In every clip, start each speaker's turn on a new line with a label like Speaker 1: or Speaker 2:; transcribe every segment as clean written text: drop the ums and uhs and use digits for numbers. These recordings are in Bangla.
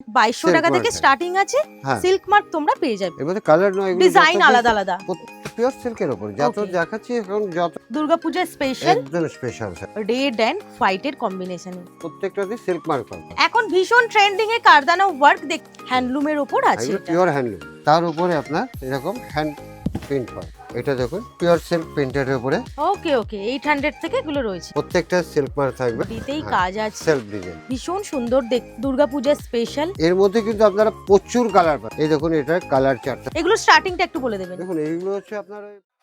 Speaker 1: 2200 টাকা থেকে স্টার্টিং আছে। সিল্ক মার্ক তোমরা পেয়ে যাবে।
Speaker 2: এর মধ্যে কালার নয়, এগুলো
Speaker 1: ডিজাইন আলাদা আলাদা,
Speaker 2: পিওর সিল্কের উপর যত দেখাচ্ছি এখন, যত
Speaker 1: দুর্গাপূজা স্পেশাল,
Speaker 2: একদম স্পেশাল
Speaker 1: রেড এন্ড হোয়াইটের কম্বিনেশনে
Speaker 2: প্রত্যেকটাতে সিল্ক মার্ক পাবে।
Speaker 1: এখন ভীষণ ট্রেন্ডিং এ কারদানা ওয়ার্ক দেখ, হ্যান্ডলুমের উপর আছে,
Speaker 2: এটা পিওর হ্যান্ডলুম, তার উপরে আপনার এরকম হ্যান্ড প্রিন্ট পাবে। এটা দেখুন পিওর সিল্ক প্রিন্টের উপরে।
Speaker 1: ওকে ওকে 800 থেকে এগুলো রয়েছে,
Speaker 2: প্রত্যেকটা সিল্ক মার্ক থাকবে,
Speaker 1: দিতেই কাজ আছে,
Speaker 2: সেলফ ডিজাইন
Speaker 1: ভীষণ সুন্দর দেখ, দুর্গাপূজা স্পেশাল।
Speaker 2: এর মধ্যে কিন্তু আপনারা প্রচুর কালার পাবেন। এই দেখুন এটা কালার চার্টটা,
Speaker 1: এগুলো স্টার্টিংটা একটু বলে দেবেন।
Speaker 2: দেখুন এইগুলো হচ্ছে আপনার।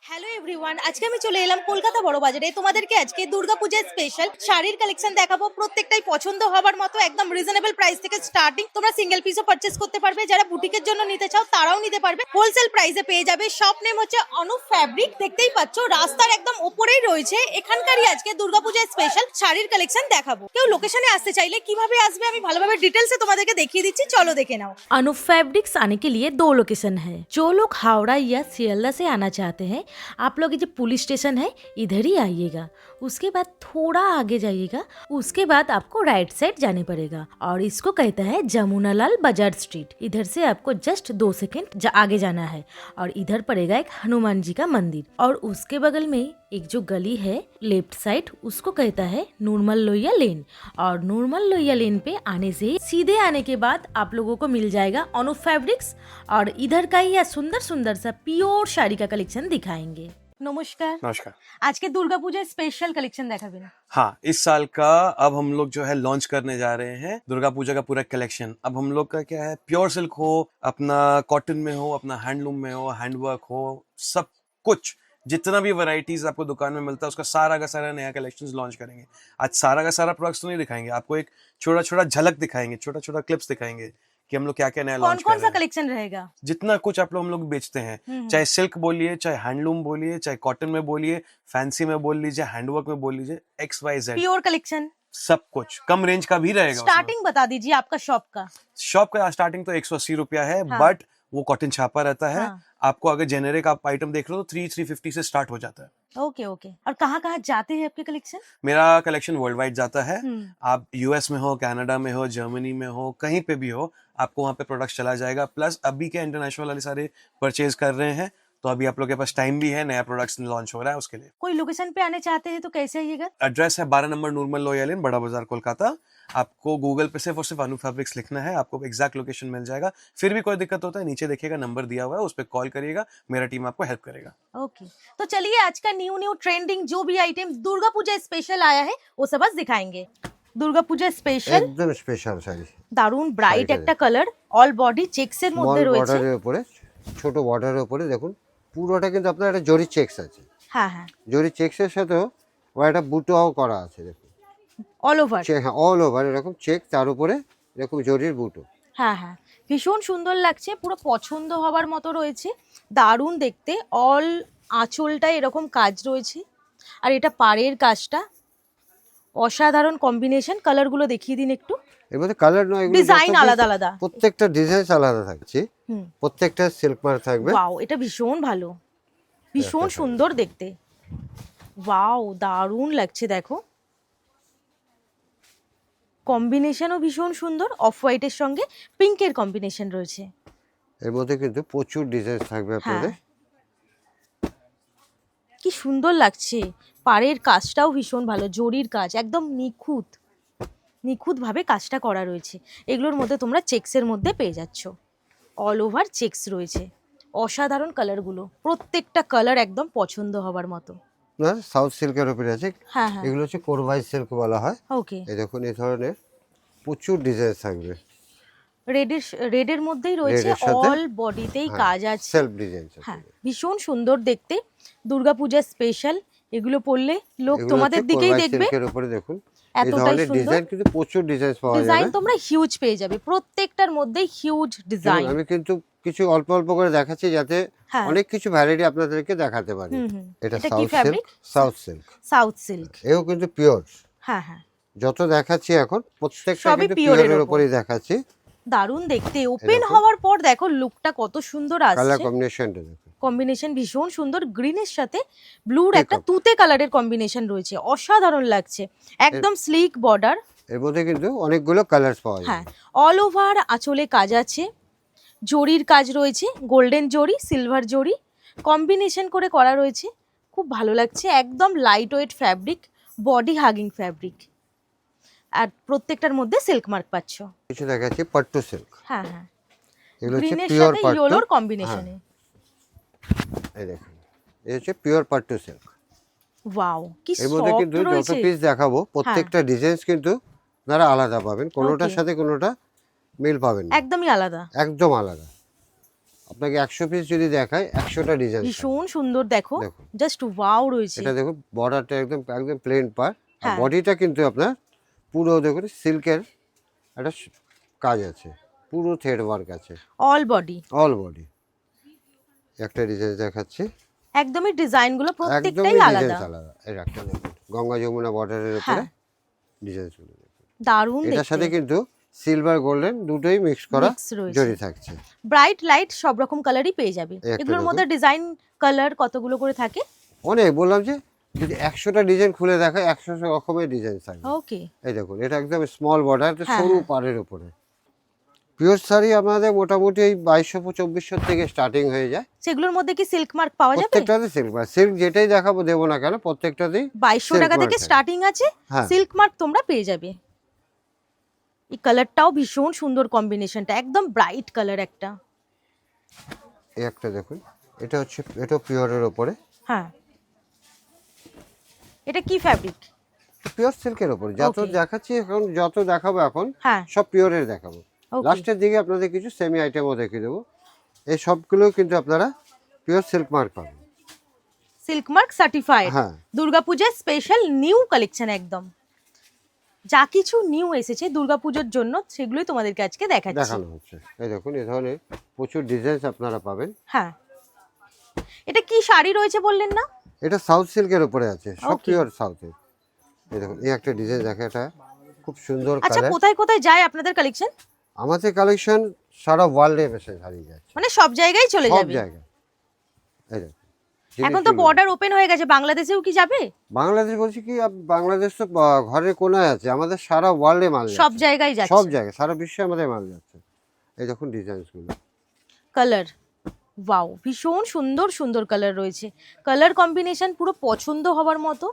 Speaker 1: হ্যালো এভরিওয়ান, আজকে আমি চলে এলাম কলকাতা বড় বাজারে। তোমাদেরকে আজকে দুর্গাপূজা স্পেশাল শাড়ির কালেকশন দেখাবো, প্রত্যেকটাই পছন্দ হবার মতো, একদম রিজনেবল প্রাইস থেকে স্টার্টিং। তোমরা সিঙ্গেল পিসও পারচেজ করতে পারবে, যারা বুটিকের জন্য নিতে চাও তারাও নিতে পারবে, হোলসেল প্রাইসে পেয়ে যাবে। শপ নেম হচ্ছে অনুপ ফ্যাব্রিক, দেখতেই পাচ্ছ রাস্তার একদম উপরেই রয়েছে। এখানকারই আজকে দুর্গাপূজা স্পেশাল শাড়ির কালেকশন দেখাবো। কেউ লোকেশনে আসতে চাইলে কিভাবে আসবে আমি ভালোভাবে ডিটেলসে তোমাদেরকে দেখিয়ে দিচ্ছি, চলো দেখে নাও।
Speaker 3: अनुप फैब्रिक्स आने के लिए 2 लोकेशन है। जो लोग हावड़ा या सियालदा से आना चाहते हैं, आप लोग ये जो पुलिस स्टेशन है इधर ही आइएगा। उसके बाद थोड़ा आगे जाइएगा, उसके बाद आपको राइट साइड जाने पड़ेगा और इसको कहता है जमुनालाल बाजार स्ट्रीट। इधर से आपको जस्ट 2 सेकेंड आगे जाना है और इधर पड़ेगा एक हनुमान जी का मंदिर और उसके बगल में एक जो गली है लेफ्ट साइड, उसको कहता है नूरमल लोहिया लेन। और नूरमल लोहिया लेन पे आने से सीधे आने के बाद आप लोगों को मिल जाएगा अनुप फैब्रिक्स और इधर का ही सुंदर सुंदर सा प्योर साड़ी का कलेक्शन दिखाएंगे।
Speaker 1: नमस्कार।
Speaker 4: नमस्कार।
Speaker 1: आज के दुर्गा पूजा स्पेशल कलेक्शन देखाबेन।
Speaker 4: हाँ, इस साल का अब हम लोग जो है लॉन्च करने जा रहे हैं दुर्गा पूजा का पूरा कलेक्शन। अब हम लोग का क्या है, प्योर सिल्क हो, अपना कॉटन में हो, अपना हैंडलूम में हो, हैंडवर्क हो, सब कुछ जितना भी वैरायटीज आपको दुकान में मिलता है उसका सारा का सारा नया कलेक्शंस लॉन्च करेंगे। आज सारा का सारा प्रोडक्ट्स तो नहीं दिखाएंगे, आपको एक छोटा छोटा झलक दिखाएंगे, छोटा छोटा क्लिप्स दिखाएंगे कि हम लोग क्या क्या नया लॉन्च कर
Speaker 1: कौन
Speaker 4: रहे
Speaker 1: सा
Speaker 4: हैं।
Speaker 1: कलेक्शन रहेगा?
Speaker 4: जितना कुछ आप लोग हम लोग बेचते हैं, चाहे सिल्क बोलिए, चाहे हैंडलूम बोलिए, चाहे कॉटन में बोलिए, फैंसी में बोल लीजिए, हैंडवर्क में बोल लीजिए, XYZ
Speaker 1: प्योर कलेक्शन
Speaker 4: सब कुछ कम रेंज का भी रहेगा।
Speaker 1: स्टार्टिंग बता दीजिए आपका शॉप का।
Speaker 4: शॉप का स्टार्टिंग तो 180 रुपया है,
Speaker 1: हाँ।
Speaker 4: बट वो कॉटन छापा रहता है।
Speaker 1: हाँ।
Speaker 4: आपको अगर जेनेरिक आप आइटम देख रहे हो तो 350 से स्टार्ट हो जाता है।
Speaker 1: Okay okay. और कहाँ कहाँ जाते हैं आपके कलेक्शन?
Speaker 4: मेरा कलेक्शन वर्ल्ड वाइड जाता है। आप US में हो, कनाडा में हो, जर्मनी में हो, कहीं पे भी हो, आपको वहाँ पे प्रोडक्ट्स चला जाएगा। प्लस अभी के इंटरनेशनल वाले सारे परचेज कर रहे हैं, तो अभी आप लोग के पास टाइम भी है, नया प्रोडक्ट्स लॉन्च हो रहा है उसके लिए।
Speaker 1: कोई लोकेशन पे आने चाहते हैं तो कैसे आइएगा?
Speaker 4: एड्रेस है 12 नंबर नूरमल लोहिया लेन, बड़ा बाजार, कोलकाता। आपको गूगल पे सिर्फ और सिर्फ अनु फैब्रिक्स लिखना है, आपको एग्जैक्ट लोकेशन मिल जाएगा। फिर भी कोई दिक्कत होता है, नीचे देखिएगा नंबर दिया हुआ है, उस पर कॉल करिएगा, मेरा टीम आपको हेल्प करेगा।
Speaker 1: ओके, तो चलिए आज का न्यू ट्रेंडिंग जो भी आइटम दुर्गा पूजा स्पेशल आया है वो सब आज दिखाएंगे। दुर्गा पूजा स्पेशल
Speaker 2: একদম স্পেশাল শাড়ি,
Speaker 1: দারুন ব্রাইট একটা কালার, অল বডি চেকসের মধ্যে
Speaker 2: স্মল
Speaker 1: রয়েছে।
Speaker 2: বর্ডারের উপরে, ছোট বর্ডারের উপরে দেখুন পুরোটা কিন্তু আপনার একটা জরি চেকস আছে।
Speaker 1: হ্যাঁ হ্যাঁ,
Speaker 2: জরি চেকসের সাথেও একটা বুটোও করা আছে দেখুন।
Speaker 1: All over.
Speaker 2: হ্যাঁ, অল ওভার এরকম চেক, তার উপরে এরকম জরির বুটো।
Speaker 1: হ্যাঁ হ্যাঁ, ভীষণ সুন্দর লাগছে, পুরো পছন্দ হবার মতো রয়েছে, দারুণ দেখতে। অল আঁচলটা এরকম কাজ রয়েছে আর এটা পাড়ের কাজটা অসাধারণ কম্বিনেশন। কালারগুলো দেখিয়ে দিন একটু।
Speaker 2: এর মধ্যে কালার নয়, এগুলো
Speaker 1: ডিজাইন আলাদা আলাদা,
Speaker 2: প্রত্যেকটা ডিজাইন আলাদা থাকছে, প্রত্যেকটা সিল্ক মার্ক থাকবে।
Speaker 1: ওয়াও, এটা ভীষণ ভালো, ভীষণ সুন্দর দেখতে। ওয়াও, দারুণ লাগছে, দেখো কম্বিনেশনও ভীষণ সুন্দর। অফ হোয়াইটের সঙ্গে পিঙ্কের কম্বিনেশন রয়েছে।
Speaker 2: এর মধ্যে কিন্তু প্রচুর ডিজাইন থাকবে আপনাদের।
Speaker 1: কি সুন্দর লাগছে, পাড়ের কাজটাও ভীষণ ভালো, জরির কাজ একদম নিখুঁত নিখুঁত ভাবে কাজটা করা রয়েছে। এগুলোর মধ্যে তোমরা চেকসের মধ্যে পেয়ে যাচ্ছ, অল ওভার চেকস রয়েছে। অসাধারণ কালারগুলো, প্রত্যেকটা কালার একদম পছন্দ হবার মতো।
Speaker 2: না, সাউথ সিল্কের উপরে আছে।
Speaker 1: হ্যাঁ হ্যাঁ,
Speaker 2: এগুলো হচ্ছে কোরবাই সিল্ক বলা হয়।
Speaker 1: ওকে।
Speaker 2: এই দেখুন এই ধরনের প্রচুর ডিজাইন থাকবে।
Speaker 1: রেডের মধ্যেই রয়েছে, অল বডিতেই কাজ আছে,
Speaker 2: সেলফ ডিজাইন।
Speaker 1: হ্যাঁ, ভীষণ সুন্দর দেখতে। দুর্গাপূজা স্পেশাল, এগুলো পরলে লোক তোমাদের দিকেই দেখবে।
Speaker 2: সিল্কের উপরে দেখুন এই
Speaker 1: এতটাই
Speaker 2: ধরনের
Speaker 1: সুন্দর
Speaker 2: ডিজাইন, কিন্তু প্রচুর ডিজাইন পাওয়া যাবে।
Speaker 1: ডিজাইন তোমরা হিউজ পেয়ে যাবে, প্রত্যেকটার মধ্যেই হিউজ ডিজাইন।
Speaker 2: আমি কিন্তু কিছু অল্প অল্প করে দেখাচ্ছি যাতে অনেক কিছু ভ্যারাইটি আপনাদেরকে দেখাতে পারি। এটা south silk, south silk,
Speaker 1: south silk,
Speaker 2: এও কিন্তু পিওর।
Speaker 1: হ্যাঁ হ্যাঁ,
Speaker 2: যত দেখাচ্ছি এখন প্রত্যেকটা
Speaker 1: সবই
Speaker 2: কিন্তু
Speaker 1: পিওরের
Speaker 2: পিওরের উপরেই দেখাচ্ছি।
Speaker 1: দারুণ দেখতে। ওপেন হওয়ার পর দেখো লুকটা কত সুন্দর
Speaker 2: কালার
Speaker 1: আসছে,
Speaker 2: কম্বিনেশনটা দেখুন,
Speaker 1: কম্বিনেশন ভীষণ সুন্দর। গ্রিনের সাথে ব্লুর একটা তুতে কালারের কম্বিনেশন রয়েছে, অসাধারণ লাগছে। একদম স্লিক বর্ডার,
Speaker 2: এর মধ্যে কিন্তু অনেকগুলো কালার্স পাওয়া যায়।
Speaker 3: হ্যাঁ, অল ওভার আঁচলে কাজ আছে, জরির কাজ রয়েছে, গোল্ডেন জরি, সিলভার জরি কম্বিনেশন করে করা রয়েছে। খুব ভালো লাগছে, একদম light weight fabric, body hugging fabric, আর প্রত্যেকটার মধ্যে সিল্ক মার্ক পাচ্ছ।
Speaker 2: কিছু দেখাচ্ছি পাট্টু সিল্ক।
Speaker 3: হ্যাঁ হ্যাঁ,
Speaker 2: এগুলো হচ্ছে
Speaker 3: গ্রিনের
Speaker 2: পিওর
Speaker 3: সাথে
Speaker 2: পাট্টু।
Speaker 3: ইয়েলোর কম্বিনেশনে।
Speaker 2: এই দেখুন, এই হচ্ছে পিওর পাট্টু সিল্ক।
Speaker 3: ওয়াও, কি
Speaker 2: এর মধ্যে
Speaker 3: সফট
Speaker 2: কিন্তু যত
Speaker 3: রয়েছে।
Speaker 2: পিস দেখাবো প্রত্যেকটা ডিজাইনস কিন্তু আপনারা আলাদা পাবেন, কোনোটার
Speaker 3: Okay.
Speaker 2: সাথে কোনোটা মিল পাবেন না,
Speaker 3: একদমই আলাদা,
Speaker 2: একদম আলাদা। আপনাকে 100 পিস যদি দেখায় 100টা ডিজাইন।
Speaker 3: ভীষণ সুন্দর। দেখো
Speaker 2: দেখুন।
Speaker 3: জাস্ট ওয়াও রয়েছে।
Speaker 2: এটা দেখুন, বর্ডারটা একদম একদম প্লেন পার, আর
Speaker 3: হ্যাঁ।
Speaker 2: বডিটা কিন্তু আপনার পুরো দেখুন সিল্কের একটা কাজ আছে, পুরো থ্রেড ওয়ার্ক আছে,
Speaker 3: অল বডি,
Speaker 2: অল বডি। একটা ডিজাইন দেখাচ্ছি,
Speaker 3: একদমই ডিজাইনগুলো প্রত্যেকটাই
Speaker 2: একদমই
Speaker 3: আলাদা।
Speaker 2: ডিজাইন আলাদা। এই একটা দেখুন, গঙ্গা যমুনা বর্ডারের উপরে
Speaker 3: হ্যাঁ।
Speaker 2: ডিজাইন চলে দেখুন।
Speaker 3: দারুণ
Speaker 2: এটার
Speaker 3: দেখতে।
Speaker 2: সাথে কিন্তু সিলভার গোল্ডেন দুটোই মিক্স করা
Speaker 3: Mix রয়েছে।
Speaker 2: জড়ি থাকছে।
Speaker 3: ব্রাইট লাইট সব রকম কালারই পেয়ে যাবে।
Speaker 2: এই একটা
Speaker 3: এগুলোর
Speaker 2: দেখুন।
Speaker 3: মধ্যে ডিজাইন কালার কতগুলো করে থাকে?
Speaker 2: অনেক, বললাম যে যদি 100টা ডিজাইন খুলে দেখায় 100 রকমের ডিজাইন থাকবে।
Speaker 3: ওকে,
Speaker 2: এই দেখুন, এটা একদম স্মল বর্ডার,
Speaker 3: হ্যাঁ,
Speaker 2: সরু
Speaker 3: হ্যাঁ।
Speaker 2: পাড়ের উপরে। পিওর শাড়ি আমাদের মোটামুটি এই 2200-2400 থেকে স্টার্টিং হয়ে যায়।
Speaker 3: সেগুলোর মধ্যে কি সিল্ক মার্ক পাওয়া যাবে?
Speaker 2: প্রত্যেকটাতে সিল্ক, সিল্ক যেটাই দেখাবো দেবো না কেন, প্রত্যেকটাতেই
Speaker 3: 2200
Speaker 2: silk
Speaker 3: টাকা
Speaker 2: mark
Speaker 3: থেকে
Speaker 2: থাকে।
Speaker 3: স্টার্টিং আছে,
Speaker 2: হ্যাঁ।
Speaker 3: সিল্ক মার্ক তোমরা পেয়ে যাবে। এই কালারটাও ভীষণ সুন্দর, কম্বিনেশনটা একদম ব্রাইট কালার একটা।
Speaker 2: এই একটা দেখুন, এটা হচ্ছে, এটা পিওরের উপরে,
Speaker 3: হ্যাঁ, এটা কি ফ্যাব্রিক?
Speaker 2: পিওর সিল্কের উপরে। যত
Speaker 3: Okay.
Speaker 2: দেখাচ্ছি এখন, যত দেখাবো এখন
Speaker 3: হ্যাঁ,
Speaker 2: সব পিওরের দেখাবো।
Speaker 3: Okay.
Speaker 2: লাস্টের দিকে আপনাদের কিছু সেমি আইটেমও দেখিয়ে দেবো। এই সবগুলো কিন্তু আপনারা পিওর সিল্ক মার্ক পাবেন।
Speaker 3: Silk mark certified.
Speaker 2: হ্যাঁ।
Speaker 3: দুর্গাপূজার স্পেশাল নিউ কালেকশন একদম। যা কিছু নিউ এসেছে দুর্গাপূজার জন্য সেগুলোই তোমাদেরকে আজকে দেখাচ্ছি।
Speaker 2: দেখানো হচ্ছে। এই দেখুন, এই ধরনের প্রচুর ডিজাইন আপনারা পাবেন।
Speaker 3: হ্যাঁ, এটা কি শাড়ি রয়েছে বললেন না?
Speaker 2: এটা সাউথ সিল্কের উপরে আছে, সব
Speaker 3: Okay.
Speaker 2: পিওর সাউথের। এই দেখুন, এই একটা ডিজাইন দেখা, এটা খুব সুন্দর
Speaker 3: আচ্ছা,
Speaker 2: কালার।
Speaker 3: কোথায় কোথায় যায় আপনাদের কালেকশন?
Speaker 2: আমাদের কালেকশন সারা ওয়ার্ল্ডে এসে হারিয়ে যাচ্ছে,
Speaker 3: মানে সব জায়গায় চলে
Speaker 2: সব
Speaker 3: যাবে।
Speaker 2: জায়গায়। এই দেখুন,
Speaker 3: এখন তো
Speaker 2: জিনিসগুলো।
Speaker 3: বর্ডার ওপেন হয়ে গেছে, বাংলাদেশেও কি যাবে?
Speaker 2: বাংলাদেশ বলছি কি, বাংলাদেশ তো ঘরের কোনায় আছে, আমাদের সারা ওয়ার্ল্ডে মাল
Speaker 3: সব
Speaker 2: যাচ্ছে।
Speaker 3: জায়গায়
Speaker 2: সব
Speaker 3: যাচ্ছে।
Speaker 2: জায়গায়, সারা বিশ্বে আমাদের মাল যাচ্ছে। এই দেখুন ডিজাইনসগুলো।
Speaker 3: কালার, ওয়াও, ভীষণ সুন্দর সুন্দর কালার রয়েছে। কালার কম্বিনেশন পুরো পছন্দ হবার মতো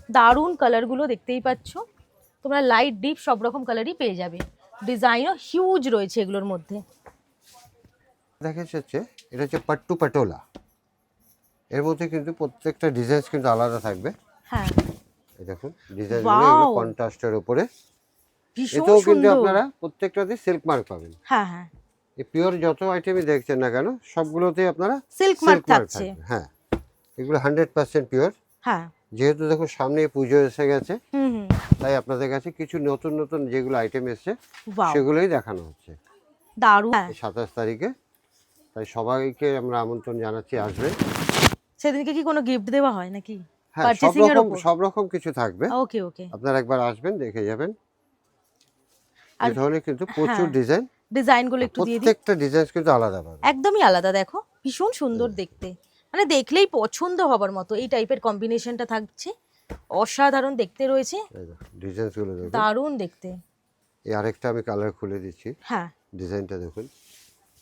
Speaker 3: দারুণ কালারগুলো দেখতেই পাচ্ছ তোমরা। লাইট ডিপ সব রকম কালারই পেয়ে যাবে। ডিজাইনও হিউজ রয়েছে এগুলোর মধ্যে।
Speaker 2: দেখা যাচ্ছে এটা হচ্ছে পাট্টু পাটোলা। এর মধ্যে কিন্তু প্রত্যেকটা ডিজাইন কিন্তু আলাদা থাকবে।
Speaker 3: হ্যাঁ,
Speaker 2: এই দেখুন ডিজাইনগুলো, এগুলো
Speaker 3: Wow!
Speaker 2: কন্ট্রাস্টের উপরে।
Speaker 3: ভীষণ
Speaker 2: এতেও কিন্তু
Speaker 3: সুন্দর।
Speaker 2: আপনারা প্রত্যেকটাতে সিল্ক মার্ক পাবেন।
Speaker 3: হ্যাঁ হ্যাঁ,
Speaker 2: এই পিওর যত আইটেমই দেখছেন না কেন, সবগুলোতেই আপনারা
Speaker 3: সিল্ক মার্ক থাকছে।
Speaker 2: হ্যাঁ, এগুলো 100% পিওর।
Speaker 3: হ্যাঁ,
Speaker 2: যেহেতু দেখুন সামনে পুজো এসে গেছে,
Speaker 3: হুম হুম,
Speaker 2: তাই আপনাদের কাছে কিছু নতুন নতুন যেগুলো আইটেম এসছে
Speaker 3: ওয়াও,
Speaker 2: সেগুলোই দেখানো হচ্ছে
Speaker 3: দারুণ। হ্যাঁ,
Speaker 2: এই 27 তারিখে। তাই সবাইকে আমরা আমন্ত্রণ জানাচ্ছি, আসবেন।
Speaker 3: সেদিনকে কি কোনো গিফট দেওয়া হয় নাকি?
Speaker 2: হ্যাঁ,
Speaker 3: Purchasing এর উপর?
Speaker 2: সব রকম কিছু থাকবে।
Speaker 3: ওকে ওকে।
Speaker 2: আপনারা একবার আসবেন, দেখে যাবেন।
Speaker 3: আর
Speaker 2: এই ধরনের কিন্তু প্রচুর
Speaker 3: হ্যাঁ,
Speaker 2: ডিজাইন,
Speaker 3: ডিজাইনগুলো একটু দিয়ে দিই।
Speaker 2: প্রত্যেকটা ডিজাইন কিন্তু আলাদা পাবেন।
Speaker 3: একদমই আলাদা, দেখো ভীষণ সুন্দর দেখতে, মানে দেখলেই পছন্দ হবার মতো এই টাইপের কম্বিনেশনটা থাকছে। অসাধারণ দেখতে রয়েছে,
Speaker 2: ডিজাইনসগুলো দেখুন।
Speaker 3: দারুণ দেখতে।
Speaker 2: এই আরেকটা আমি কালার খুলে দিচ্ছি,
Speaker 3: হ্যাঁ,
Speaker 2: ডিজাইনটা দেখুন।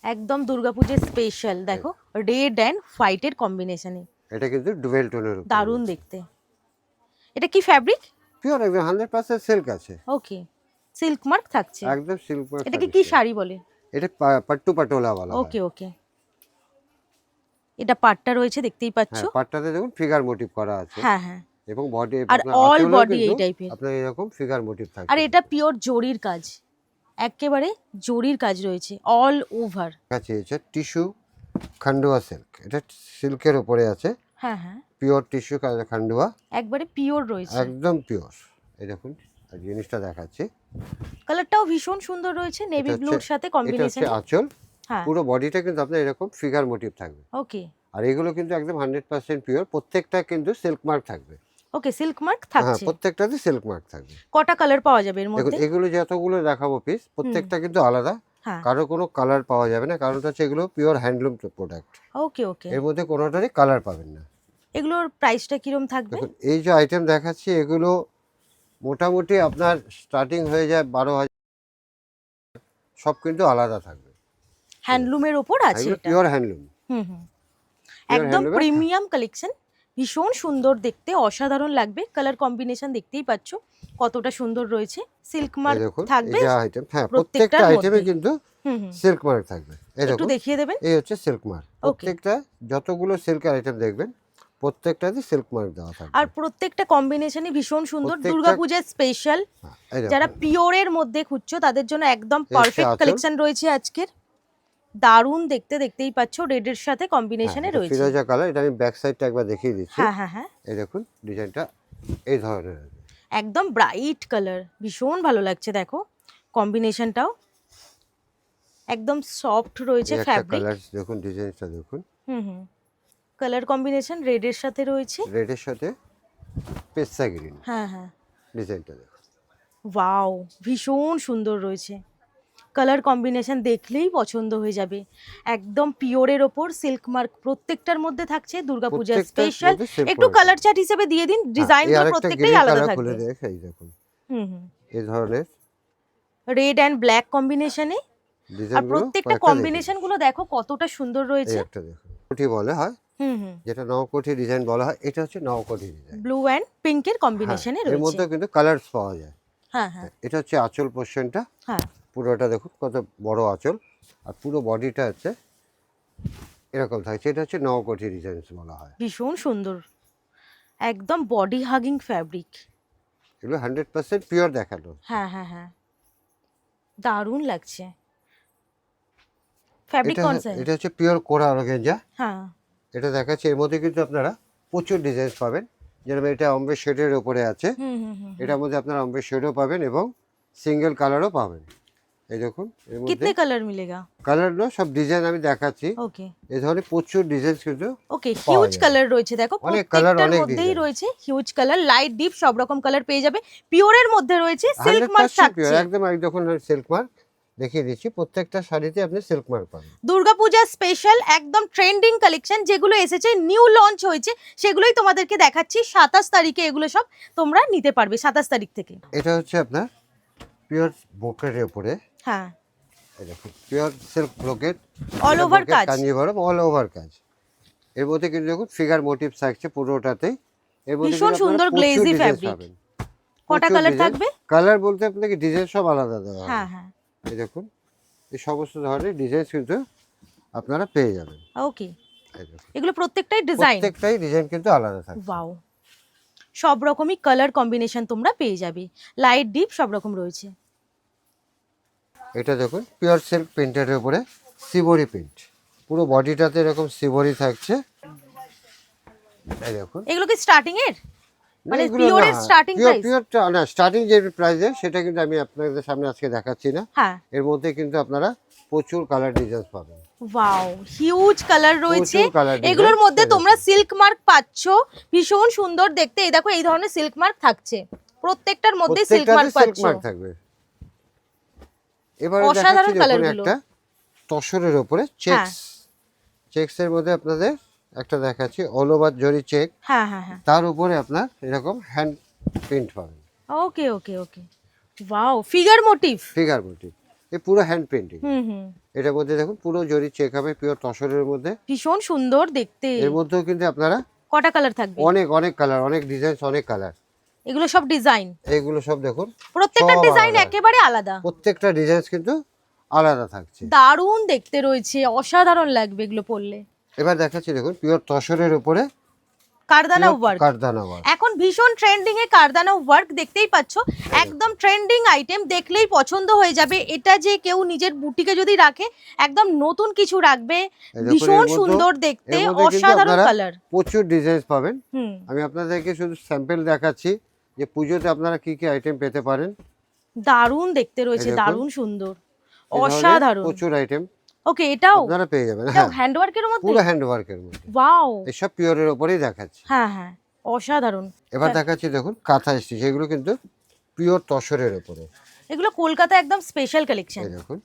Speaker 3: একদম দুর্গাপূজার স্পেশাল। দেখো রেড অ্যান্ড হোয়াইটের কম্বিনেশনে
Speaker 2: এটা কিন্তু ডুয়েল টোনের উপর,
Speaker 3: দারুণ দেখতে। এটা কি ফ্যাব্রিক?
Speaker 2: পিওর একদম 100% সিল্ক আছে,
Speaker 3: ওকে, সিল্ক মার্ক থাকছে।
Speaker 2: একদম সিল্ক।
Speaker 3: এটাকে কি শাড়ি বলে?
Speaker 2: এটা পাট্টু পাটোলা বলা হয়।
Speaker 3: ওকে ওকে, এটা পাটটা রয়েছে দেখতেই পাচ্ছ।
Speaker 2: হ্যাঁ, পাটটাতে দেখুন ফিগার মোটিভ করা আছে,
Speaker 3: হ্যাঁ হ্যাঁ,
Speaker 2: এবং বডি
Speaker 3: আর all body এই টাইপের।
Speaker 2: আপনার এরকম ফিগার মোটিভ থাকবে।
Speaker 3: আর এটা পিওর জরির কাজ, একেবারে জরির কাজ রয়েছে অল ওভার।
Speaker 2: কাছে আছে টিস্যু খান্ডুয়া সিল্ক, এটা সিল্কের উপরে আছে,
Speaker 3: হ্যাঁ হ্যাঁ,
Speaker 2: পিওর টিস্যু খান্ডুয়া,
Speaker 3: একবারে পিওর রয়েছে।
Speaker 2: একদম পিওর। এই দেখুন, আর জিনিসটা দেখাচ্ছি,
Speaker 3: কালারটাও ভীষণ সুন্দর রয়েছে, নেভি
Speaker 2: এটা
Speaker 3: ব্লুর
Speaker 2: হচ্ছে-
Speaker 3: সাথে
Speaker 2: এটা
Speaker 3: কম্বিনেশন।
Speaker 2: হচ্ছে আঁচল।
Speaker 3: হ্যাঁ,
Speaker 2: পুরো বডিটা কিন্তু আপনার এরকম ফিগার মোটিভ থাকবে।
Speaker 3: ওকে
Speaker 2: আর এগুলো কিন্তু একদম 100% পিওর, প্রত্যেকটা কিন্তু সিল্ক মার্ক থাকবে।
Speaker 3: ওকে, সিল্ক মার্ক
Speaker 2: হ্যাঁ,
Speaker 3: থাকছে।
Speaker 2: প্রত্যেকটাতে সিল্ক মার্ক থাকবে।
Speaker 3: কটা কালার পাওয়া যাবে এর
Speaker 2: দেখুন,
Speaker 3: মধ্যে?
Speaker 2: এগুলো যতগুলো দেখাবো পিস, প্রত্যেকটা কিন্তু আলাদা,
Speaker 3: হ্যাঁ,
Speaker 2: কারো কোনো কালার পাওয়া যাবে না, কারণ হচ্ছে এগুলো পিওর হ্যান্ডলুম প্রোডাক্ট।
Speaker 3: ওকে ওকে।
Speaker 2: এর মধ্যে কোনোটারই কালার পাবেন না।
Speaker 3: এগুলোর প্রাইসটা কিরম থাকবে?
Speaker 2: দেখুন, এই যে আইটেম দেখাচ্ছি, এগুলো মোটামুটি আপনার স্টার্টিং হয়ে যায় 12,000, সব কিন্তু আলাদা থাকবে।
Speaker 3: হ্যান্ডলুমের ওপর আছে
Speaker 2: এগুলো
Speaker 3: এটা।
Speaker 2: Pure handloom.
Speaker 3: হুম হুম,
Speaker 2: Pure
Speaker 3: একদম
Speaker 2: handloom এর-
Speaker 3: প্রিমিয়াম কালেকশন, ভীষণ সুন্দর দেখতে, অসাধারণ লাগবে। কালার কম্বিনেশন দেখতেই পাচ্ছ কতটা সুন্দর রয়েছে। সিল্ক
Speaker 2: এই
Speaker 3: মার্ক
Speaker 2: দেখুন,
Speaker 3: থাকবে
Speaker 2: এই যে আইটেম, হ্যাঁ প্রত্যেকটা
Speaker 3: প্রত্যেকটার
Speaker 2: আইটেমে
Speaker 3: মধ্যে।
Speaker 2: কিন্তু
Speaker 3: হুম হুম,
Speaker 2: সিল্ক মার্ক থাকবে। এই
Speaker 3: একটু
Speaker 2: দেখুন,
Speaker 3: দেখিয়ে দেবেন।
Speaker 2: এই হচ্ছে সিল্ক মার্ক। প্রত্যেকটা যতগুলো সিল্কের আইটেম দেখবেন প্রত্যেকটাতে সিল্ক মার্ক দেওয়া থাকবে।
Speaker 3: আর প্রত্যেকটা কম্বিনেশনই ভীষণ সুন্দর,
Speaker 2: প্রত্যেকটা-
Speaker 3: দুর্গাপূজার স্পেশাল।
Speaker 2: হ্যাঁ, এই দেখুন,
Speaker 3: যারা পিওরের মধ্যে খুঁজছো তাদের জন্য একদম
Speaker 2: হচ্ছে
Speaker 3: পারফেক্ট
Speaker 2: আঁচল।
Speaker 3: কালেকশন রয়েছে আজকের। দারুণ দেখতে, দেখতেই পাচ্ছ রেডের সাথে
Speaker 2: হ্যাঁ,
Speaker 3: কম্বিনেশনে
Speaker 2: এটা
Speaker 3: রয়েছে।
Speaker 2: ফিরোজা কালার। এটা আমি ব্যাক সাইডটা একবার দেখিয়ে দিচ্ছি।
Speaker 3: হ্যাঁ হ্যাঁ হ্যাঁ,
Speaker 2: এই দেখুন ডিজাইনটা এই ধরনের হবে।
Speaker 3: একদম ব্রাইট কালার, ভীষণ ভালো লাগছে। দেখো কম্বিনেশনটাও একদম সফট রয়েছে
Speaker 2: এই একটা
Speaker 3: ফ্যাব্রিক।
Speaker 2: কালার দেখুন, ডিজাইনটা দেখুন,
Speaker 3: হুম হুম, কালার কম্বিনেশন রেডের সাথে রয়েছে।
Speaker 2: রেডের সাথে পেস্তা গ্রিন
Speaker 3: হ্যাঁ হ্যাঁ,
Speaker 2: ডিজাইনটা দেখুন।
Speaker 3: ওয়াও, ভীষণ সুন্দর রয়েছে। কালার কম্বিনেশন দেখলেই পছন্দ হয়ে যাবে। একদম পিওরের ওপর সিল্ক মার্ক প্রত্যেকটার মধ্যে থাকছে, দুর্গাপূজার
Speaker 2: প্রত্যেকটার
Speaker 3: স্পেশাল।
Speaker 2: মধ্যে silk
Speaker 3: একটু
Speaker 2: mark
Speaker 3: কালার চার্ট হিসেবে দিয়ে দিন,
Speaker 2: হ্যাঁ, এই
Speaker 3: ডিজাইনগুলো
Speaker 2: আরেকটা
Speaker 3: প্রত্যেকটাই
Speaker 2: গ্রিন
Speaker 3: আলাদা
Speaker 2: কালার খুলে
Speaker 3: থাকবে।
Speaker 2: দেখ, এই দেখুন
Speaker 3: হুম হুম,
Speaker 2: এই ধরনের
Speaker 3: রেড অ্যান্ড ব্ল্যাক কম্বিনেশনে। আর
Speaker 2: ডিজাইনগুলো
Speaker 3: প্রত্যেকটা কম্বিনেশন গুলো দেখো কতটা সুন্দর
Speaker 2: এই
Speaker 3: রয়েছে।
Speaker 2: একটা দেখুন, কোটি বলে হয়,
Speaker 3: হুম হুম,
Speaker 2: যেটা নওকোটি ডিজাইন বলা হয়, এটা হচ্ছে নওকোটি ডিজাইন।
Speaker 3: ব্লু অ্যান্ড পিঙ্কের কম্বিনেশনে
Speaker 2: এর
Speaker 3: রয়েছে।
Speaker 2: মধ্যে কিন্তু কালারস পাওয়া যায়।
Speaker 3: হ্যাঁ হ্যাঁ
Speaker 2: এটা হচ্ছে আঁচল পোর্শনটা,
Speaker 3: হ্যাঁ,
Speaker 2: পুরোটা দেখুন কত বড় আঁচল, আর পুরো বডিটা হচ্ছে এরকম থাকছে। এটা হচ্ছে নওকোটি ডিজাইনস বলা হয়।
Speaker 3: ভীষণ সুন্দর, একদম বডি হাগিং ফ্যাব্রিক।
Speaker 2: এগুলো 100% পিওর দেখানো।
Speaker 3: হ্যাঁ হ্যাঁ হ্যাঁ, দারুণ লাগছে। ফ্যাব্রিক
Speaker 2: এটা
Speaker 3: কौन सा है?
Speaker 2: এটা হচ্ছে পিওর কোরা অর্গানজা।
Speaker 3: হ্যাঁ,
Speaker 2: এটা দেখাচ্ছে, এর মধ্যে কিন্তু আপনারা প্রচুর ডিজাইন পাবেন। যেরকম এটা অম্বে শেডের উপরে আছে,
Speaker 3: হুম হুম হুম,
Speaker 2: এটার মধ্যে আপনারা অম্বে শেডও পাবেন এবং সিঙ্গেল কালারও পাবেন। এই দেখুন এর মধ্যে
Speaker 3: कितने कलर मिलेगा?
Speaker 2: কালার না, সব ডিজাইন আমি দেখাচ্ছি।
Speaker 3: ওকে
Speaker 2: এই ধরনের প্রচুর ডিজাইন কিন্তু
Speaker 3: ওকে,
Speaker 2: পাওয়া
Speaker 3: হিউজ
Speaker 2: যায়।
Speaker 3: কালার রয়েছে। দেখো
Speaker 2: অনেক colour,
Speaker 3: প্রত্যেকটার
Speaker 2: অনেক
Speaker 3: মধ্যেই
Speaker 2: design।
Speaker 3: রয়েছে হিউজ কালার, লাইট ডিপ সব রকম কালার পেয়ে যাবে। পিওরের মধ্যে রয়েছে, সিল্ক মার্ক
Speaker 2: 100% পিওর,
Speaker 3: থাকছে।
Speaker 2: একদম দেখুন সিল্ক মার্ক দেখিয়ে দিচ্ছি। প্রত্যেকটা শাড়িতে আপনি সিল্ক মার্ক পাবেন।
Speaker 3: দুর্গাপূজা স্পেশাল একদম ট্রেন্ডিং কালেকশন, যেগুলো এসেছে নিউ লঞ্চ হয়েছে সেগুলোই তোমাদেরকে দেখাচ্ছি। 27 তারিখে এগুলো সব তোমরা নিতে পারবে, 27 তারিখ থেকে।
Speaker 2: এটা হচ্ছে আপনার পিওর ব্রোকেটের উপরে,
Speaker 3: হ্যাঁ,
Speaker 2: এই দেখুন pure silk brocade,
Speaker 3: all over কাজ।
Speaker 2: কাঞ্জিভরম অল ওভার কাজ। এর মধ্যে কিন্তু দেখুন ফিগার মোটিভস থাকছে পুরোটাতেই। এর মধ্যে
Speaker 3: ভীষণ সুন্দর glazy fabric। কটা কালার থাকবে?
Speaker 2: কালার বলতে আপনাকে ডিজাইন সব আলাদা দেওয়া হবে।
Speaker 3: হ্যাঁ হ্যাঁ,
Speaker 2: এই দেখুন এই সমস্ত ধরনের ডিজাইন কিন্তু আপনারা পেয়ে যাবেন।
Speaker 3: ওকে,
Speaker 2: এই দেখুন
Speaker 3: এগুলো প্রত্যেকটাই ডিজাইন।
Speaker 2: প্রত্যেকটাই ডিজাইন কিন্তু আলাদা থাকবে।
Speaker 3: ওয়াও, সব রকমই কালার কম্বিনেশন তোমরা পেয়ে যাবে, লাইট ডিপ সব রকম রয়েছে।
Speaker 2: এটা দেখুন পিওর সিল্ক প্রিন্টের উপরে সিবরি প্রিন্ট, পুরো বডিটাতে এরকম সিবরি থাকছে। এই দেখুন
Speaker 3: এগুলো কি স্টার্টিং এর, মানে
Speaker 2: এগুলো
Speaker 3: পিওরের
Speaker 2: না,
Speaker 3: স্টার্টিং
Speaker 2: পিওর
Speaker 3: প্রাইস?
Speaker 2: পিওরটা না, স্টার্টিং যে প্রাইস সেটা কিন্তু আমি আপনাদের সামনে আজকে দেখাচ্ছি না।
Speaker 3: হ্যাঁ,
Speaker 2: এর মধ্যে কিন্তু আপনারা প্রচুর কালার ডিজাইন পাবেন।
Speaker 3: ওয়াও, হিউজ কালার রয়েছে।
Speaker 2: প্রচুর colour design
Speaker 3: এগুলোর মধ্যে
Speaker 2: পেয়ে
Speaker 3: তোমরা
Speaker 2: যাবেন।
Speaker 3: সিল্ক মার্ক পাচ্ছ, ভীষণ সুন্দর দেখতে। এই দেখো এই ধরনের সিল্ক মার্ক থাকছে, প্রত্যেকটার মধ্যে সিল্ক মার্ক
Speaker 2: প্রত্যেকটাতে সিল্ক
Speaker 3: পাচ্ছ।
Speaker 2: মার্ক থাকবে। এবারে
Speaker 3: অসাধারণ
Speaker 2: দেখাচ্ছি দেখুন
Speaker 3: colourগুলো।
Speaker 2: একটা তসরের উপরে চেকস, চেকসের মধ্যে আপনাদের একটা দেখাচ্ছি অল ওভার জরি চেক,
Speaker 3: হ্যাঁ হ্যাঁ হ্যাঁ,
Speaker 2: তার উপরে আপনার এরকম হ্যান্ড প্রিন্ট পাবেন।
Speaker 3: Okay okay okay, wow, figure motif.
Speaker 2: Figure motif, এই পুরো হ্যান্ড পেন্টিং।
Speaker 3: হুম হুম,
Speaker 2: এটার মধ্যে দেখুন পুরো জরি চেক হবে পিওর তসরের মধ্যে।
Speaker 3: ভীষণ সুন্দর দেখতে।
Speaker 2: এর মধ্যেও কিন্তু আপনারা
Speaker 3: কটা কালার থাকবে?
Speaker 2: অনেক অনেক কালার, অনেক ডিজাইন, অনেক কালার।
Speaker 3: এগুলো সব ডিজাইন,
Speaker 2: এইগুলো সব দেখুন
Speaker 3: প্রত্যেকটা
Speaker 2: সব
Speaker 3: ডিজাইন
Speaker 2: আলাদা।
Speaker 3: একেবারে আলাদা।
Speaker 2: প্রত্যেকটা ডিজাইন কিন্তু আলাদা থাকছে।
Speaker 3: দারুণ দেখতে রয়েছে, অসাধারণ লাগবে এগুলো পরলে।
Speaker 2: এবার দেখাচ্ছি দেখুন পিওর তসরের উপরে
Speaker 3: কারদানা ওয়ার্ক,
Speaker 2: কারদানা ওয়ার্ক।
Speaker 3: এখন ভীষণ ট্রেন্ডিং এ কারদানা ওয়ার্ক দেখতেই পাচ্ছ, একদম ট্রেন্ডিং আইটেম, দেখলেই পছন্দ হয়ে যাবে। এটা যে কেউ নিজের বুটিকে যদি রাখে, একদম নতুন কিছু রাখবে,
Speaker 2: এই দেখুন,
Speaker 3: ভীষণ
Speaker 2: এর মধ্যেও-
Speaker 3: সুন্দর দেখতে,
Speaker 2: এর মধ্যে কিন্তু
Speaker 3: অসাধারণ
Speaker 2: আপনারা
Speaker 3: কালার।
Speaker 2: প্রচুর ডিজাইন পাবেন।
Speaker 3: হুম,
Speaker 2: আমি আপনাদেরকে শুধু স্যাম্পল দেখাচ্ছি যে পুজোতে আপনারা কি কি আইটেম পেতে পারেন।
Speaker 3: দারুণ দেখতে রয়েছে,
Speaker 2: দেখুন।
Speaker 3: দারুণ সুন্দর,
Speaker 2: এই ধরনের
Speaker 3: অসাধারণ।
Speaker 2: প্রচুর আইটেম
Speaker 3: ওকে, এটাও
Speaker 2: আপনারা পেয়ে যাবেন।
Speaker 3: এটাও
Speaker 2: হ্যাঁ
Speaker 3: হ্যান্ড ওয়ার্কের মধ্যে।
Speaker 2: পুরো হ্যান্ড ওয়ার্কের মধ্যে,
Speaker 3: ওয়াও,
Speaker 2: এসব পিওরের উপরেই দেখাচ্ছি।
Speaker 3: হ্যাঁ হ্যাঁ, অসাধারণ।
Speaker 2: এবার দেখাচ্ছি দেখুন কাঁথা স্টিচ, এগুলো কিন্তু পিওর তসরের উপরে।
Speaker 3: এগুলো কলকাতা একদম স্পেশাল কালেকশন।
Speaker 2: এই দেখুন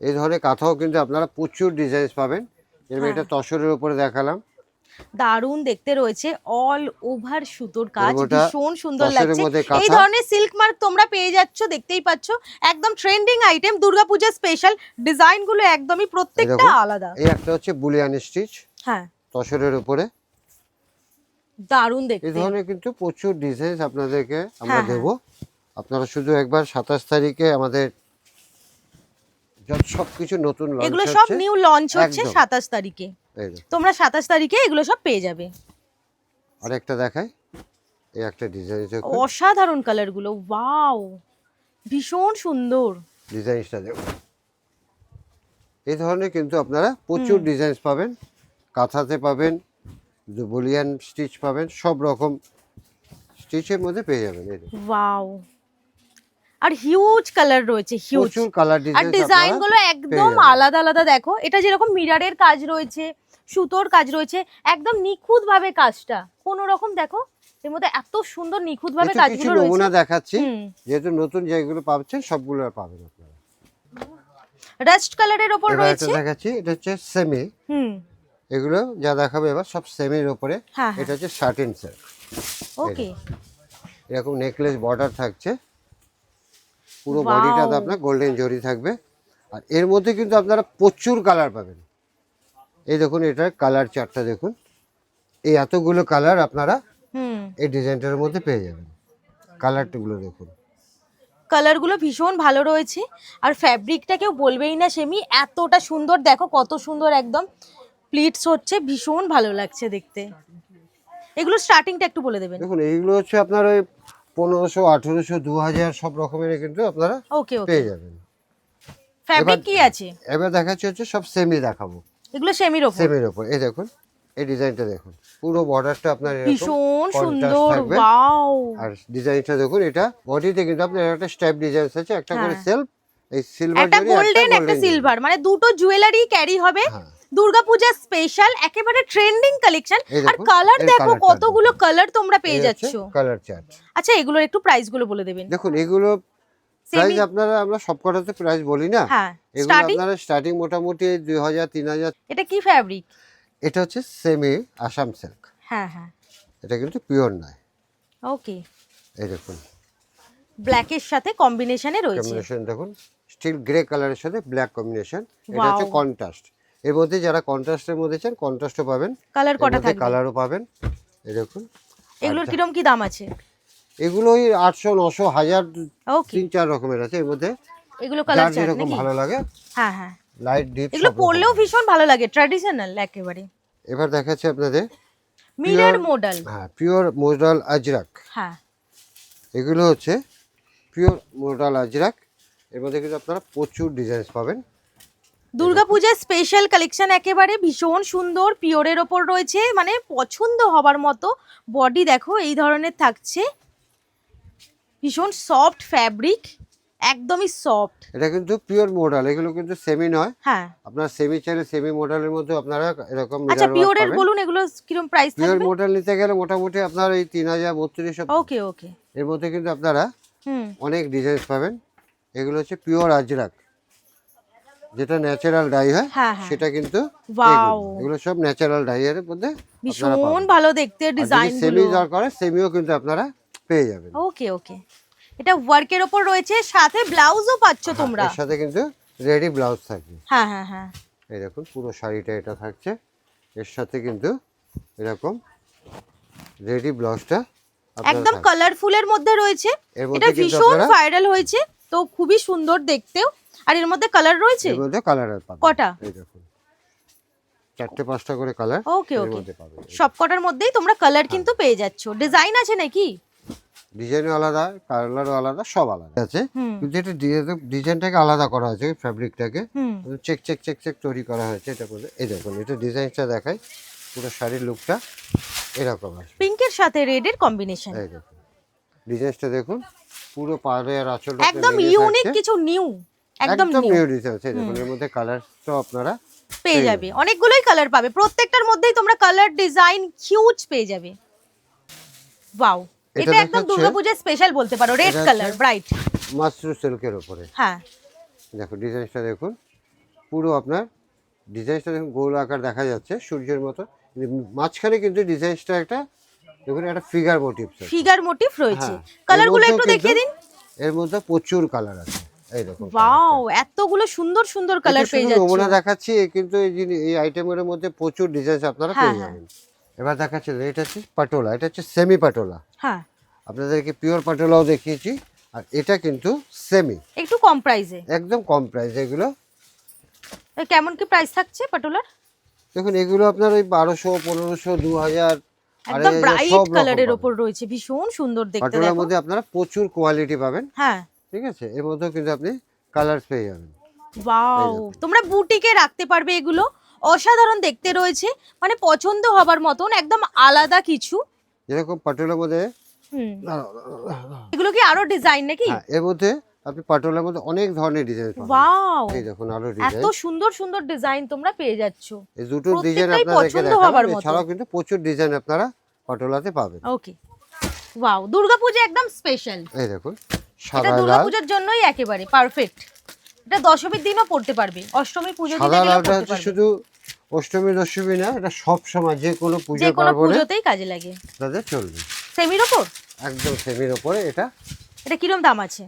Speaker 2: এই ধরনের কাঁথাও কিন্তু আপনারা প্রচুর ডিজাইন পাবেন। যেরকম
Speaker 3: হ্যাঁ।
Speaker 2: এটা তসরের উপরে দেখালাম,
Speaker 1: দারুণ দেখতে রয়েছে, অল ওভার সুতোর কাজ,
Speaker 2: এর মধ্যে
Speaker 1: ভীষণ সুন্দর
Speaker 2: তসরের
Speaker 1: লাগছে।
Speaker 2: মধ্যে
Speaker 1: এই
Speaker 2: কাঁথা।
Speaker 1: ধরনের সিল্ক মার্ক তোমরা পেয়ে যাচ্ছ, দেখতেই পাচ্ছ, একদম trending item, Durga Puja special. Design গুলো একদমই প্রত্যেকটা
Speaker 2: দেখুন,
Speaker 1: আলাদা।
Speaker 2: এই একটা হচ্ছে বুলিয়ান স্টিচ
Speaker 1: হ্যাঁ,
Speaker 2: তসরের উপরে।
Speaker 1: দারুণ
Speaker 2: এই
Speaker 1: দেখতে।
Speaker 2: ধরনের কিন্তু প্রচুর ডিজাইন আপনাদেরকে আমরা
Speaker 1: হ্যাঁ,
Speaker 2: দেব। আপনারা শুধু একবার 27 তারিখে আমাদের সবকিছু নতুন লঞ্চ
Speaker 1: এগুলো
Speaker 2: হচ্ছে।
Speaker 1: সব নিউ লঞ্চ হচ্ছে
Speaker 2: একদম।
Speaker 1: 27 তারিখে।
Speaker 2: এই দেখুন,
Speaker 1: তোমরা 27 তারিখে এগুলো সব পেয়ে যাবে।
Speaker 2: আরেকটা দেখাই, এই একটা ডিজাইন দেখুন,
Speaker 1: অসাধারণ কালার গুলো, ওয়াও, ভীষণ সুন্দর।
Speaker 2: ডিজাইনটা দেখুন। এই ধরনের কিন্তু আপনারা প্রচুর ডিজাইন পাবেন, কাঁথাতে পাবেন, বুলিয়ান স্টিচ পাবেন, সব রকম স্টিচের মধ্যে পেয়ে যাবেন। এই দেখুন,
Speaker 1: ওয়াও, আর হিউজ কালার রয়েছে, হিউজ।
Speaker 2: প্রচুর কালার
Speaker 1: আর
Speaker 2: ডিজাইন
Speaker 1: ডিজাইন গুলো একদম আলাদা আলাদা। দেখো, এটা যেরকম মিরারের কাজ রয়েছে, সুতোর কাজ রয়েছে, একদম নিখুঁত ভাবে কাজটা, কোনো রকম দেখো এর মধ্যে এত সুন্দর নিখুঁত ভাবে
Speaker 2: কিছু
Speaker 1: কাজগুলো রয়েছে।
Speaker 2: নমুনা দেখাচ্ছি,
Speaker 1: হুম।
Speaker 2: যেহেতু নতুন যেগুলো পাচ্ছেন সবগুলো পাবেন আপনারা।
Speaker 1: রাস্ট কালারের ওপর
Speaker 2: এবার
Speaker 1: রয়েছে।
Speaker 2: এটা দেখাচ্ছি, এটা হচ্ছে সেমি।
Speaker 1: হুম,
Speaker 2: এগুলো যা দেখাবে এবার সব সেমির উপরে।
Speaker 1: হ্যাঁ,
Speaker 2: এটা হচ্ছে শার্টিন সিল্ক,
Speaker 1: ওকে।
Speaker 2: এরকম নেকলেস বর্ডার থাকছে, পুরো
Speaker 1: Wow!
Speaker 2: বডিটাতে আপনার গোল্ডেন জরি থাকবে। আর এর মধ্যে কিন্তু আপনারা প্রচুর কালার পাবেন। এই দেখুন, এটার কালার চার্টটা দেখুন, এই এতগুলো কালার আপনারা
Speaker 1: হুম,
Speaker 2: এই ডিজাইনটার মধ্যে পেয়ে যাবেন। কালারগুলো দেখুন,
Speaker 1: কালারগুলো ভীষণ ভালো রয়েছে। আর ফ্যাব্রিকটা কেউ বলবেই না সেমি, এতটা সুন্দর, দেখো কত সুন্দর একদম প্লিটস হচ্ছে, ভীষণ ভালো লাগছে দেখতে। এগুলো স্টার্টিংটা একটু বলে দেবেন।
Speaker 2: দেখুন এইগুলো হচ্ছে আপনার ওই 1500, 1800, 2000 সব রকমের কিন্তু আপনারা
Speaker 1: ওকে, ওকে।
Speaker 2: পেয়ে যাবেন।
Speaker 1: ফ্যাব্রিক কি আছে?
Speaker 2: এবার দেখাচ্ছি হচ্ছে সব সেমি দেখাবো,
Speaker 1: এগুলো সেমির ওপর,
Speaker 2: সেমির উপর। এই দেখুন, এই ডিজাইনটা দেখুন, পুরো বর্ডারটা আপনার এরকম
Speaker 1: ভীষণ
Speaker 2: contrast
Speaker 1: সুন্দর,
Speaker 2: থাকবে।
Speaker 1: ওয়াও।
Speaker 2: আর ডিজাইনটা দেখুন, এটা বডিতে কিন্তু আপনার একটা স্টেপ ডিজাইন আছে, একটা করে
Speaker 1: হ্যাঁ।
Speaker 2: সেলফ, এই সিলভার
Speaker 1: একটা
Speaker 2: জরি,
Speaker 1: গোল্ডেন, একটা সিলভার, মানে দুটো জুয়েলারি ক্যারি হবে।
Speaker 2: হ্যাঁ।
Speaker 1: দুর্গাপূজা স্পেশাল, একেবারে ট্রেন্ডিং কালেকশন।
Speaker 2: এই
Speaker 1: আর
Speaker 2: দেখুন,
Speaker 1: কালার
Speaker 2: এর
Speaker 1: দেখো,
Speaker 2: colour chart
Speaker 1: কতগুলো
Speaker 2: দেখুন।
Speaker 1: কালার তোমরা পেয়ে যাচ্ছ।
Speaker 2: কালার চার্ট
Speaker 1: আচ্ছা, এগুলোর একটু প্রাইস গুলো বলে দেবেন।
Speaker 2: দেখুন, এগুলো প্রাইস
Speaker 1: Semi-
Speaker 2: আপনারা, আমরা সবকটাতে প্রাইস বলি না,
Speaker 1: হ্যাঁ,
Speaker 2: এগুলো
Speaker 1: স্টার্টিং।
Speaker 2: আপনারা স্টার্টিং মোটামুটি 2000, 3000।
Speaker 1: এটা কি ফ্যাব্রিক?
Speaker 2: এটা হচ্ছে সেমি আসাম সিল্ক,
Speaker 1: হ্যাঁ, হ্যাঁ,
Speaker 2: এটা কিন্তু পিওর নয়।
Speaker 1: ওকে।
Speaker 2: এই দেখুন,
Speaker 1: ব্ল্যাকের সাথে কম্বিনেশনে রয়েছে।
Speaker 2: কম্বিনেশন দেখুন, স্টিল গ্রে কালারের সাথে ব্ল্যাক কম্বিনেশন। এটা
Speaker 1: Wow!
Speaker 2: হচ্ছে কন্ট্রাস্ট। এর মধ্যে যারা কন্ট্রাস্টের মধ্যে চান, কন্ট্রাস্টও পাবেন,
Speaker 1: কালার কটা থাকবে?
Speaker 2: কালারও পাবেন। এই দেখুন,
Speaker 1: এগুলোর কিরম কি দাম আছে?
Speaker 2: এগুলো ওই 800, 900, 1000,
Speaker 1: ওকে।
Speaker 2: 3-4 রকমের আছে। এর মধ্যে
Speaker 1: এগুলো কালার
Speaker 2: যার
Speaker 1: চার্ট
Speaker 2: যেরকম
Speaker 1: নাকি?
Speaker 2: ভালো লাগে,
Speaker 1: হ্যাঁ, হ্যাঁ,
Speaker 2: লাইট ডিপ,
Speaker 1: এগুলো পরলেও ভীষণ ভালো লাগে, ট্র্যাডিশনাল একেবারে।
Speaker 2: এবার দেখাচ্ছি আপনাদের
Speaker 1: মিরর মডেল।
Speaker 2: হ্যাঁ, পিওর মোডাল আজরাক।
Speaker 1: হ্যাঁ,
Speaker 2: এগুলো হচ্ছে পিওর মোডাল আজরাক। এর মধ্যে কিন্তু আপনারা প্রচুর ডিজাইন পাবেন।
Speaker 1: দুর্গাপূজার স্পেশাল কালেকশন, একেবারে ভীষণ সুন্দর, পিওরের ওপর রয়েছে, মানে পছন্দ হবার মতো। বডি দেখো এই ধরনের থাকছে, ভীষণ সফট ফ্যাব্রিক, একদমই সফট।
Speaker 2: এটা কিন্তু পিওর মোডাল, এগুলো কিন্তু সেমি নয়।
Speaker 1: হ্যাঁ,
Speaker 2: আপনার সেমি চাইলে সেমি মডেলের মধ্যে আপনারা এরকম
Speaker 1: আচ্ছা,
Speaker 2: মিরর ওয়ার্ক
Speaker 1: পিওরের
Speaker 2: পাবেন।
Speaker 1: বলুন, এগুলো কিরকম প্রাইস
Speaker 2: পিওর
Speaker 1: থাকবে?
Speaker 2: মডেল নিতে গেলে মোটামুটি আপনার এই 3000, 3200।
Speaker 1: ওকে, ওকে।
Speaker 2: এর মধ্যে কিন্তু আপনারা
Speaker 1: হুম,
Speaker 2: অনেক ডিজাইন পাবেন। এগুলো হচ্ছে পিওর আজরাক, যেটা ন্যাচারাল ডাই হয়,
Speaker 1: হ্যাঁ, হ্যাঁ।
Speaker 2: সেটা কিন্তু
Speaker 1: Wow!
Speaker 2: এগুলো সব ন্যাচারাল ডাই এর মধ্যে আপনারা
Speaker 1: ভীষণ
Speaker 2: পাবেন।
Speaker 1: ভালো দেখতে ডিজাইন
Speaker 2: সেমি
Speaker 1: গুলো।
Speaker 2: দরকার হয়, সেমিও কিন্তু আপনারা পেয়ে যাবেন।
Speaker 1: ওকে, ওকে। এটা ওয়ার্কের ওপর রয়েছে, সাথে ব্লাউজও পাচ্ছ তোমরা।
Speaker 2: এর সাথে কিন্তু রেডি ব্লাউজ থাকবে।
Speaker 1: হ্যাঁ, হ্যাঁ, হ্যাঁ,
Speaker 2: এই দেখুন, পুরো শাড়িটা এটা থাকছে, এর সাথে কিন্তু এরকম রেডি ব্লাউজটা
Speaker 1: একদম কালারফুলের মধ্যে রয়েছে।
Speaker 2: এর মধ্যে
Speaker 1: এটা
Speaker 2: কিন্তু
Speaker 1: ভীষণ
Speaker 2: আপনারা-
Speaker 1: ভাইরাল হয়েছে, তো খুবই সুন্দর দেখতেও। আর এর মধ্যে কালার রয়েছে
Speaker 2: এর মধ্যে কালার পাবেন।
Speaker 1: কটা?
Speaker 2: এই দেখুন, 4-5টা করে কালার
Speaker 1: ওকে,
Speaker 2: এর
Speaker 1: ওকে।
Speaker 2: মধ্যে পাবেন।
Speaker 1: সব কটার মধ্যেই তোমরা কালার কিন্তু পেয়ে যাচ্ছ। ডিজাইন আছে নাকি?
Speaker 2: ডিজাইনও আলাদা, কালারও আলাদা, সব আলাদা আছে।
Speaker 1: হুম,
Speaker 2: কিন্তু এটা ডিজাইনটাকে আলাদা করা হয়েছে, ফ্যাব্রিকটাকে
Speaker 1: হুম,
Speaker 2: চেক চেক চেক চেক তৈরি করা হয়েছে। এটা বলে এই দেখুন, এটা ডিজাইনটা দেখায়, পুরো শাড়ির লুকটা এরকম আসবে।
Speaker 1: পিঙ্কের সাথে রেডের কম্বিনেশন,
Speaker 2: এই দেখুন, ডিজাইনটা দেখুন, পুরো পাড়ে আর আঁচলটা
Speaker 1: একদম ইউনিক, কিছু নিউ, একদম নিউ
Speaker 2: নিউ ডিজাইন আছে। দেখুন, এর মধ্যে কালার তো আপনারা
Speaker 1: পেয়ে যাবে, অনেকগুলোই কালার পাবে, প্রত্যেকটার মধ্যেই তোমরা কালার ডিজাইন হিউজ পেয়ে যাবে। ওয়াও,
Speaker 2: এটা
Speaker 1: এটা একদম
Speaker 2: দেখাচ্ছে-
Speaker 1: দুর্গাপূজা স্পেশাল বলতে পারো, রেড
Speaker 2: এটা
Speaker 1: কালার,
Speaker 2: হচ্ছে-
Speaker 1: ব্রাইট।
Speaker 2: মাশরু সিল্কের উপরে
Speaker 1: হ্যাঁ,
Speaker 2: দেখুন, ডিজাইনটা দেখুন, পুরো আপনার ডিজাইনটা দেখুন, গোল আকার দেখা যাচ্ছে সূর্যের মতো। মাঝখানে কিন্তু ডিজাইনটা একটা দেখুন একটা ফিগার মোটিভ।
Speaker 1: ফিগার মোটিভ রয়েছে,
Speaker 2: হ্যাঁ,
Speaker 1: কালারগুলো
Speaker 2: এর
Speaker 1: একটু
Speaker 2: মধ্যেও
Speaker 1: দেখিয়ে দিন।
Speaker 2: কিন্তু এর মধ্যে প্রচুর কালার আছে, এই দেখুন।
Speaker 1: ওয়াও, এতগুলো সুন্দর সুন্দর কালার পেয়ে
Speaker 2: নমুনা
Speaker 1: যাচ্ছে।
Speaker 2: দেখাচ্ছি, কিন্তু এই আইটেমের মধ্যে প্রচুর ডিজাইন আপনারা
Speaker 1: হ্যাঁ,
Speaker 2: পেয়ে যাবেন। এবার দেখাচ্ছি, এটা হচ্ছে পাটোলা, এটা হচ্ছে সেমি পাটোলা।
Speaker 1: হ্যাঁ,
Speaker 2: আপনাদেরকে পিওর পাটোলাও দেখিয়েছি, আর এটা কিন্তু সেমি,
Speaker 1: একটু কম প্রাইসে।
Speaker 2: একদম কম প্রাইস। এগুলো
Speaker 1: কেমন কি প্রাইস থাকছে পাটোলার?
Speaker 2: দেখুন, এগুলো আপনার ওই 1200, 1500, 2000,
Speaker 1: একদম ব্রাইট কালারের উপর রয়েছে, ভীষণ সুন্দর দেখতে।
Speaker 2: পাটোলার
Speaker 1: দেখো,
Speaker 2: মধ্যে আপনারা প্রচুর কোয়ালিটি পাবেন।
Speaker 1: হ্যাঁ,
Speaker 2: ঠিক আছে, এর মধ্যেও কিন্তু আপনি কালার পেয়ে যাবেন।
Speaker 1: ওয়াও, তোমরা বুটিকে রাখতে পারবে এগুলো, অসাধারণ দেখতে রয়েছে, মানে পছন্দ হবার মতন একদম আলাদা কিছু।
Speaker 2: যেরকম পাটোলার মধ্যে
Speaker 1: হুম, এগুলো কি আরো ডিজাইন নাকি?
Speaker 2: হ্যাঁ, এর মধ্যে আপনি পাটোলার মধ্যে অনেক ধরনের ডিজাইন পাবেন।
Speaker 1: ওয়াও,
Speaker 2: এই দেখুন আরো
Speaker 1: এত
Speaker 2: ডিজাইন,
Speaker 1: সুন্দর সুন্দর ডিজাইন তোমরা পেয়ে যাচ্ছ।
Speaker 2: এই দুটো ডিজাইন
Speaker 1: প্রত্যেকটাই
Speaker 2: আপনাদেরকে
Speaker 1: পছন্দ
Speaker 2: দেখাবো।
Speaker 1: হবার মতো।
Speaker 2: এছাড়াও কিন্তু প্রচুর ডিজাইন আপনারা পাটোলাতে পাবেন।
Speaker 1: ওকে, ওয়াও, দুর্গাপূজা একদম স্পেশাল।
Speaker 2: এই দেখুন
Speaker 1: এটা
Speaker 2: সাদা লাল,
Speaker 1: দুর্গাপূজার জন্যই একেবারে পারফেক্ট। এটা দশমীর দিনও পড়তে পারবে, অষ্টমী পুজো দিতে
Speaker 2: সাদা
Speaker 1: গেলেও
Speaker 2: লালটা
Speaker 1: পড়তে
Speaker 2: হচ্ছে
Speaker 1: পারবে।
Speaker 2: শুধু অষ্টমী দশমী না, এটা সব সময় যে কোনো
Speaker 1: যে
Speaker 2: পুজো
Speaker 1: কোনো
Speaker 2: পার্বণে
Speaker 1: পুজোতেই কাজে লাগে।
Speaker 2: তাদের চলবে।
Speaker 1: সেমির ওপর
Speaker 2: একদম সেমির উপরে এটা।
Speaker 1: এটা কিরম দাম আছে?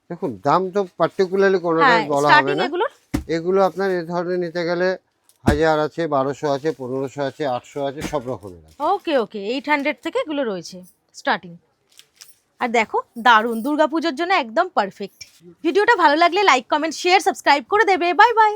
Speaker 2: দেখুন দাম তো পার্টিকুলারলি কোনোটাই
Speaker 1: হ্যাঁ,
Speaker 2: বলা হবে
Speaker 1: স্টার্টিং
Speaker 2: না।
Speaker 1: এগুলোর
Speaker 2: এগুলো আপনার এই ধরনের নিতে গেলে 1000 আছে, 1200 আছে, 1500 আছে, 800 আছে, সব রকমের আছে।
Speaker 1: ওকে ওকে, 800 থেকে এগুলো রয়েছে স্টার্টিং। আর দেখো, দারুণ, দুর্গাপূজার জন্য একদম পারফেক্ট। ভিডিওটা ভালো লাগলে লাইক, কমেন্ট, শেয়ার, সাবস্ক্রাইব করে দেবে। Bye bye.